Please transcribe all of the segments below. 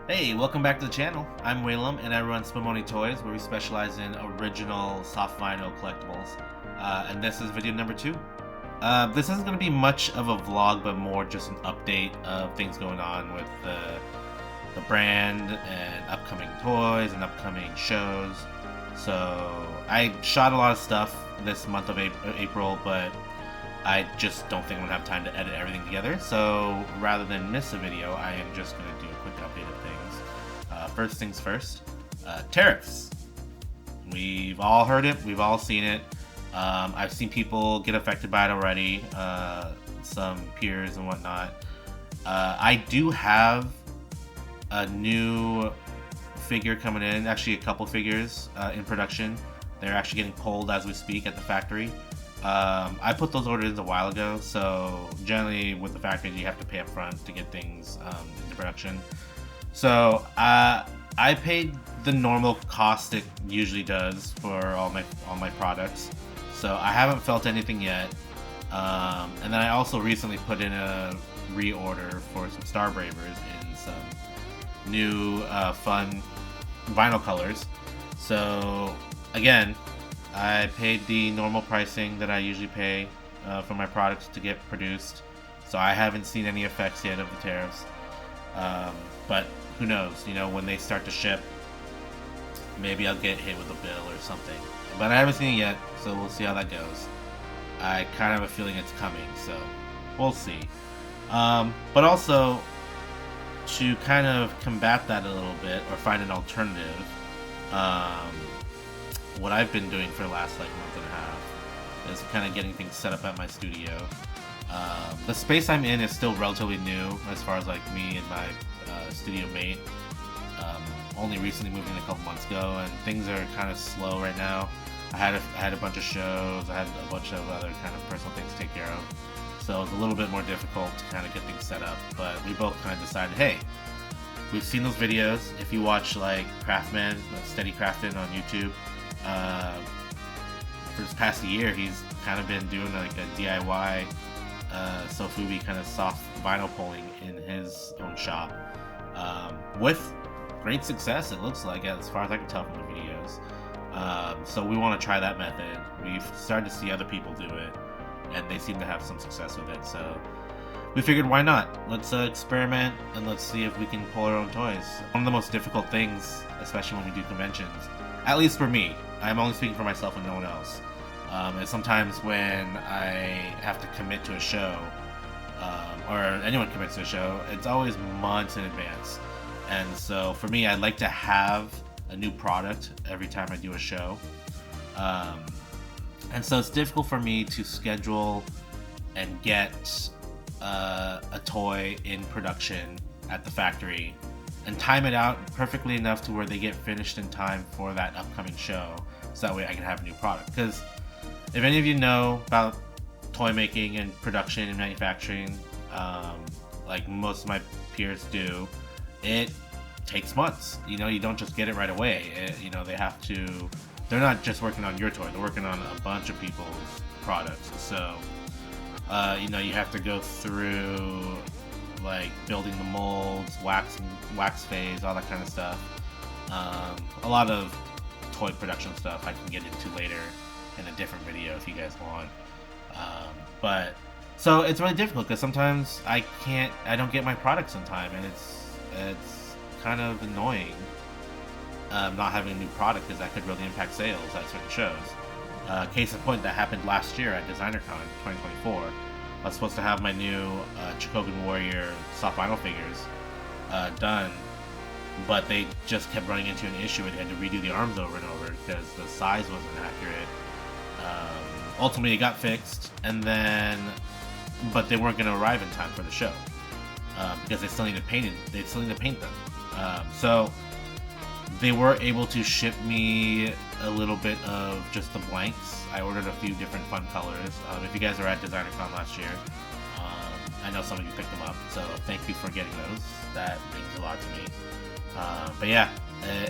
Hey, welcome back to the channel. I'm Whalem and I run Spumoni Toys, where we specialize in original soft vinyl collectibles. And this is video number 2. This isn't going to be much of a vlog, but more just an update of things going on with the brand and upcoming toys and upcoming shows. So I shot a lot of stuff this month of April, but I just don't think I'm going to have time to edit everything together. So rather than miss a video, I am just going to do a quick update of things. First things first, tariffs. We've all heard it, we've all seen it. I've seen people get affected by it already, some peers and whatnot. I do have a new figure coming in, actually a couple figures in production. They're actually getting pulled as we speak at the factory. I put those orders a while ago, so generally with the factories you have to pay up front to get things into production. So I paid the normal cost it usually does for all my products. So I haven't felt anything yet. And then I also recently put in a reorder for some Star Bravers in some new fun vinyl colors. So again, I paid the normal pricing that I usually pay for my products to get produced. So I haven't seen any effects yet of the tariffs. But who knows, you know, when they start to ship, maybe I'll get hit with a bill or something. But I haven't seen it yet, so we'll see how that goes. I kind of have a feeling it's coming, so we'll see. But also, to kind of combat that a little bit, or find an alternative, what I've been doing for the last like month and a half is kind of getting things set up at my studio. The space I'm in is still relatively new as far as like me and my studio mate. Only recently moved in a couple months ago, and things are kind of slow right now. I had a bunch of shows, I had a bunch of other kind of personal things to take care of, so it's a little bit more difficult to kind of get things set up. But we both kind of decided, hey, we've seen those videos. If you watch like Craftman, Steady Craftin on YouTube, for this past year, he's kind of been doing like a DIY Sofubi kind of soft vinyl pulling in his own shop, with great success, it looks like, as far as I can tell from the videos. So we want to try that method. We've started to see other people do it, and they seem to have some success with it. So we figured, why not? Let's experiment, and let's see if we can pull our own toys. One of the most difficult things, especially when we do conventions, at least for me, I'm only speaking for myself and no one else, is sometimes when I have to commit to a show, or anyone commits to a show, it's always months in advance. And so for me, I'd like to have a new product every time I do a show. And so it's difficult for me to schedule and get a toy in production at the factory and time it out perfectly enough to where they get finished in time for that upcoming show, so that way I can have a new product. Because if any of you know about toy making and production and manufacturing, like most of my peers do, it takes months. You know, you don't just get it right away. You know, they're not just working on your toy, they're working on a bunch of people's products. So, you know, you have to go through like building the molds, wax phase, all that kind of stuff. A lot of toy production stuff I can get into later in a different video if you guys want. But so it's really difficult because sometimes I don't get my products in time, and it's kind of annoying not having a new product, because that could really impact sales at certain shows. Case in point, that happened last year at DesignerCon 2024. I was supposed to have my new Chokogan Warrior soft vinyl figures done, but they just kept running into an issue and they had to redo the arms over and over because the size wasn't accurate. Ultimately, it got fixed, but they weren't going to arrive in time for the show because they still need to paint them. So they were able to ship me a little bit of just the blanks. I ordered a few different fun colors. If you guys were at DesignerCon last year, I know some of you picked them up, so thank you for getting those. That means a lot to me. But yeah,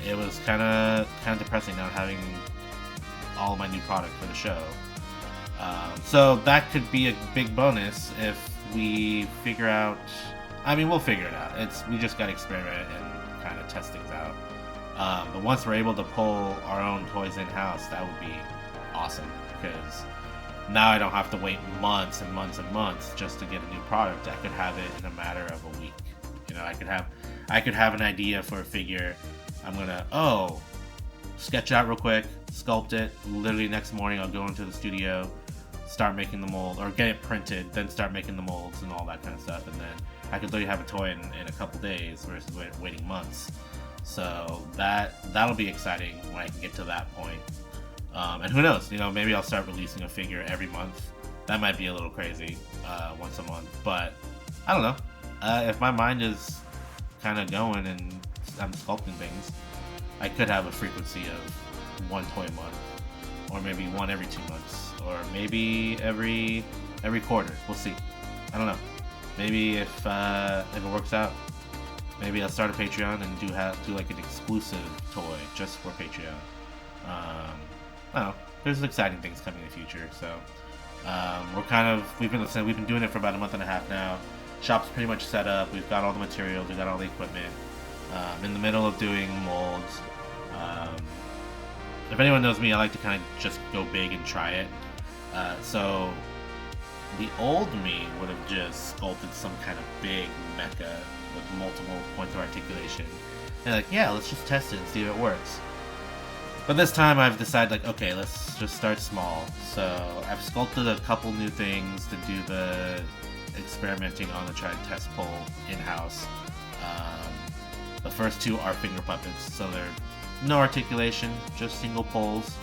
it was kind of depressing not having all of my new product for the show. So that could be a big bonus if we figure out. I mean, we'll figure it out. We just gotta experiment and kind of test things out. But once we're able to pull our own toys in-house, that would be awesome, because now I don't have to wait months and months and months just to get a new product. I could have it in a matter of a week. You know, I could have an idea for a figure. I'm gonna sketch it out real quick, sculpt it. Literally next morning I'll go into the studio, start making the mold, or get it printed, then start making the molds and all that kind of stuff, and then I could literally have a toy in a couple days versus waiting months. So that'll be exciting when I can get to that point. And who knows, you know, maybe I'll start releasing a figure every month. That might be a little crazy, once a month, but I don't know. If my mind is kind of going and I'm sculpting things, I could have a frequency of one toy a month, or maybe one every 2 months, or maybe every quarter. We'll see. I don't know. Maybe if it works out, maybe I'll start a Patreon and do like an exclusive toy just for Patreon. I don't know. There's exciting things coming in the future. So we've been doing it for about a month and a half now. Shop's pretty much set up. We've got all the materials. We've got all the equipment. In the middle of doing molds. If anyone knows me, I like to kind of just go big and try it. So the old me would have just sculpted some kind of big mecha with multiple points of articulation. And like, yeah, let's just test it and see if it works. But this time I've decided, like, okay, let's just start small. So I've sculpted a couple new things to do the experimenting on the try and test pull in-house. The first two are finger puppets, so they're no articulation, just single pulls,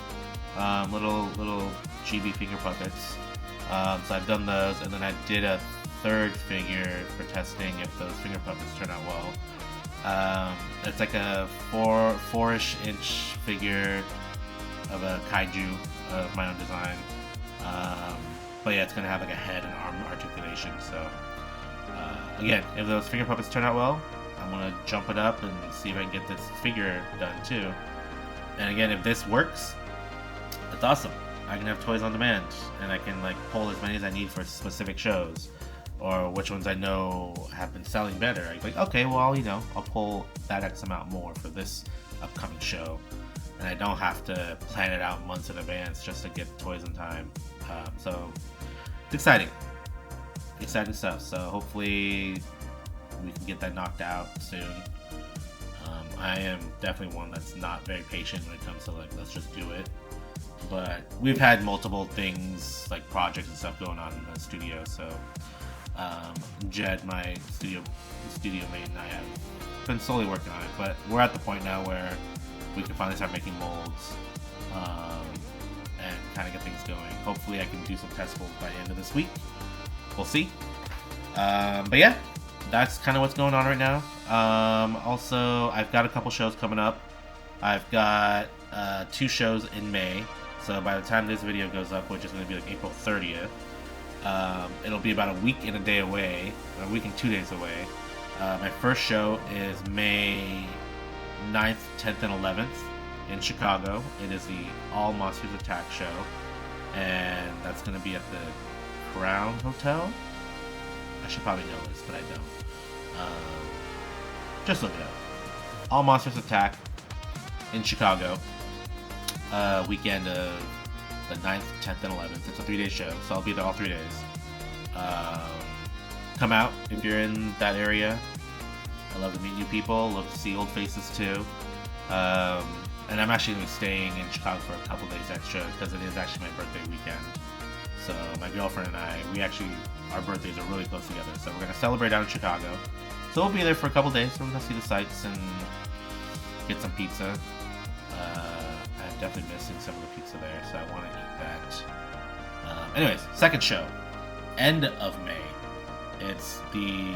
little chibi finger puppets. So I've done those, and then I did a third figure for testing if those finger puppets turn out well. It's like a four-ish inch figure of a kaiju of my own design. But yeah, it's gonna have like a head and arm articulation. So again, if those finger puppets turn out well, I'm gonna jump it up and see if I can get this figure done too. And again, if this works, it's awesome. I can have toys on demand, and I can like pull as many as I need for specific shows, or which ones I know have been selling better. I'm like, okay, well, I'll pull that X amount more for this upcoming show, and I don't have to plan it out months in advance just to get toys in time. So it's exciting stuff. So hopefully we can get that knocked out soon. I am definitely one that's not very patient when it comes to like, let's just do it. But we've had multiple things, like projects and stuff going on in the studio, so Jed, my studio mate, and I have been slowly working on it, but we're at the point now where we can finally start making molds and kind of get things going. Hopefully I can do some test molds by the end of this week. We'll see. But yeah, that's kind of what's going on right now. Also, I've got a couple shows coming up. I've got 2 shows in May. So by the time this video goes up, which is going to be like April 30th, it'll be about a week and a day away, or a week and 2 days away. My first show is May 9th, 10th, and 11th in Chicago. It is the All Monsters Attack show, and that's going to be at the Crown Hotel. I should probably know this, but I don't. Just look it up. All Monsters Attack in Chicago. Weekend of the 9th, 10th, and 11th. It's a 3-day show, so I'll be there all 3 days. Come out if you're in that area. I love to meet new people, love to see old faces too. And I'm actually going to be staying in Chicago for a couple days extra because it is actually my birthday weekend. So my girlfriend and I, our birthdays are really close together, so we're going to celebrate out in Chicago. So we'll be there for a couple days, so we're going to see the sights and get some pizza. I'm definitely missing some of the pizza there, so I want to eat that. Anyways, second show, end of May. It's the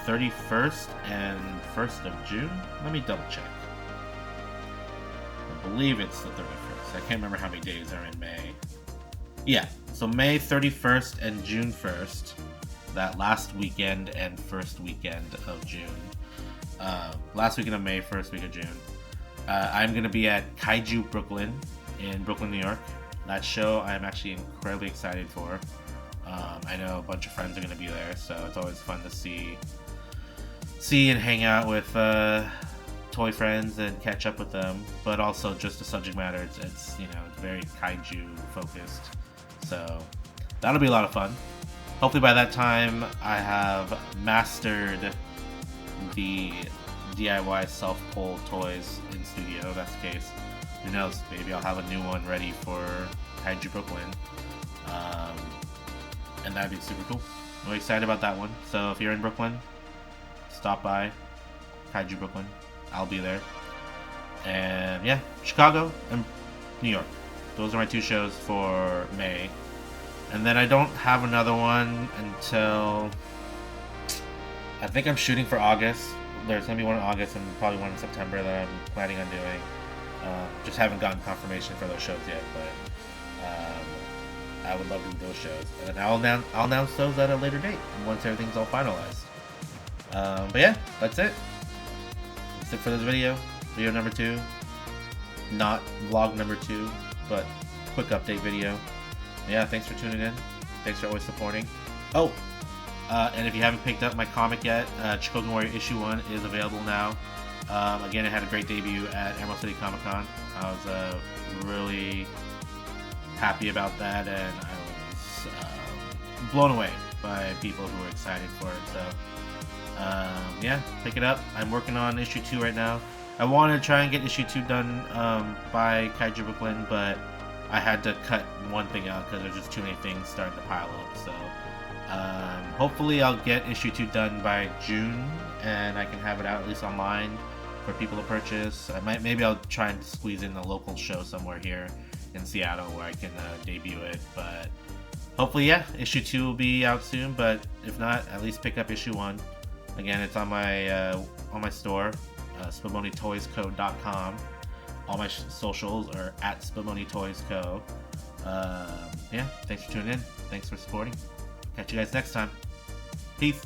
31st and 1st of June. Let me double check. I believe it's the 31st. I can't remember how many days are in May. Yeah, so May 31st and June 1st. That last weekend and first weekend of June. Last weekend of May, first week of June. I'm going to be at Kaiju Brooklyn in Brooklyn, New York. That show I'm actually incredibly excited for. I know a bunch of friends are going to be there, so it's always fun to see see and hang out with toy friends and catch up with them, but also just the subject matter. It's you know, it's very kaiju focused, so that'll be a lot of fun. Hopefully by that time I have mastered the DIY self-pull toys in studio. If that's the case, who knows, maybe I'll have a new one ready for Kaiju Brooklyn, and that'd be super cool. I'm really excited about that one. So if you're in Brooklyn, stop by Kaiju Brooklyn. I'll be there. And yeah, Chicago and New York. Those are my 2 shows for May. And then I don't have another one until I think I'm shooting for August. There's gonna be one in August and probably one in September that I'm planning on doing. Just haven't gotten confirmation for those shows yet, but I would love to do those shows. And I'll announce those at a later date once everything's all finalized. But yeah, that's it. That's it for this video. Video number 2. Not vlog number 2, but quick update video. Yeah, thanks for tuning in. Thanks for always supporting. Oh, and if you haven't picked up my comic yet, Chokogan Warrior Issue 1 is available now. Again, it had a great debut at Emerald City Comic Con. I was really happy about that, and I was blown away by people who were excited for it. So yeah, pick it up. I'm working on issue 2 right now. I wanted to try and get issue 2 done by Kaiju Brooklyn, but I had to cut one thing out because there's just too many things starting to pile up. So hopefully I'll get issue 2 done by June, and I can have it out at least online for people to purchase. Maybe I'll try and squeeze in a local show somewhere here in Seattle where I can debut it. But hopefully, yeah, issue 2 will be out soon. But if not, at least pick up issue 1. Again, it's on my store, SpumonitoysCo.com. All my socials are at SpumonitoysCo. Yeah, thanks for tuning in. Thanks for supporting. Catch you guys next time. Peace.